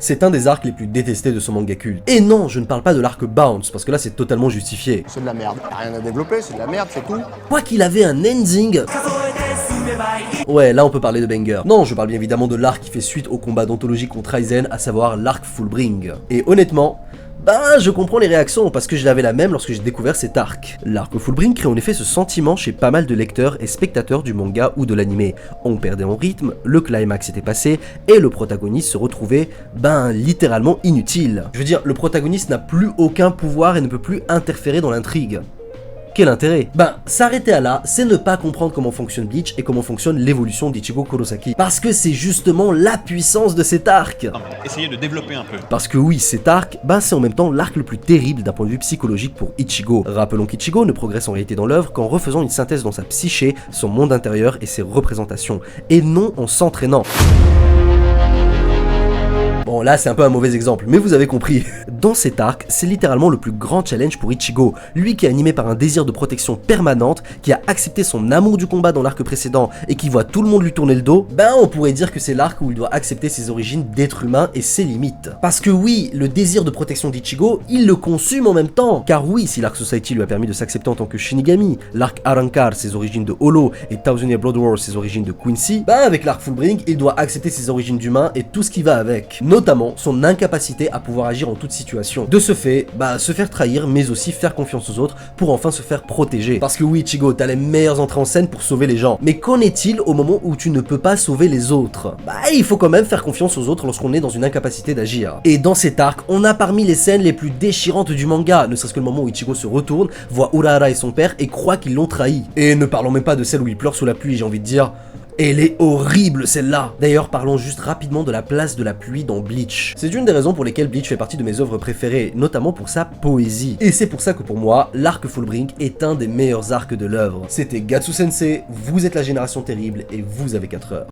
C'est un des arcs les plus détestés de ce manga culte. Et non, je ne parle pas de l'arc Bounce, parce que là c'est totalement justifié. C'est de la merde, y'a rien à développer, c'est de la merde, c'est tout. Quoi qu'il avait un ending... Ouais, là on peut parler de banger. Non, je parle bien évidemment de l'arc qui fait suite au combat d'anthologie contre Aizen, à savoir l'arc Fullbring. Et honnêtement... bah, je comprends les réactions parce que je l'avais la même lorsque j'ai découvert cet arc. L'arc Fullbring crée en effet ce sentiment chez pas mal de lecteurs et spectateurs du manga ou de l'anime. On perdait en rythme, le climax était passé et le protagoniste se retrouvait, littéralement inutile. Je veux dire, le protagoniste n'a plus aucun pouvoir et ne peut plus interférer dans l'intrigue. Quel intérêt? S'arrêter à là, c'est ne pas comprendre comment fonctionne Bleach et comment fonctionne l'évolution d'Ichigo Kurosaki. Parce que c'est justement la puissance de cet arc. Non, mais essayez de développer un peu. Parce que oui, cet arc, c'est en même temps l'arc le plus terrible d'un point de vue psychologique pour Ichigo. Rappelons qu'Ichigo ne progresse en réalité dans l'œuvre qu'en refaisant une synthèse dans sa psyché, son monde intérieur et ses représentations, et non en s'entraînant. Bon là c'est un peu un mauvais exemple, mais vous avez compris. Dans cet arc, c'est littéralement le plus grand challenge pour Ichigo, lui qui est animé par un désir de protection permanente, qui a accepté son amour du combat dans l'arc précédent et qui voit tout le monde lui tourner le dos, on pourrait dire que c'est l'arc où il doit accepter ses origines d'être humain et ses limites. Parce que oui, le désir de protection d'Ichigo, il le consume en même temps. Car oui, si l'arc Society lui a permis de s'accepter en tant que Shinigami, l'arc Arrancar ses origines de Hollow et Thousand Year Blood War ses origines de Quincy, avec l'arc Fullbring, il doit accepter ses origines d'humain et tout ce qui va avec. Notamment son incapacité à pouvoir agir en toute situation. De ce fait, se faire trahir, mais aussi faire confiance aux autres pour enfin se faire protéger. Parce que oui, Ichigo, t'as les meilleures entrées en scène pour sauver les gens. Mais qu'en est-il au moment où tu ne peux pas sauver les autres? Il faut quand même faire confiance aux autres lorsqu'on est dans une incapacité d'agir. Et dans cet arc, on a parmi les scènes les plus déchirantes du manga, ne serait-ce que le moment où Ichigo se retourne, voit Urahara et son père et croit qu'ils l'ont trahi. Et ne parlons même pas de celle où il pleure sous la pluie, j'ai envie de dire... elle est horrible celle-là. D'ailleurs, parlons juste rapidement de la place de la pluie dans Bleach. C'est une des raisons pour lesquelles Bleach fait partie de mes œuvres préférées, notamment pour sa poésie. Et c'est pour ça que pour moi, l'arc Fullbring est un des meilleurs arcs de l'œuvre. C'était Gatsu Sensei, vous êtes la génération terrible et vous avez 4 heures.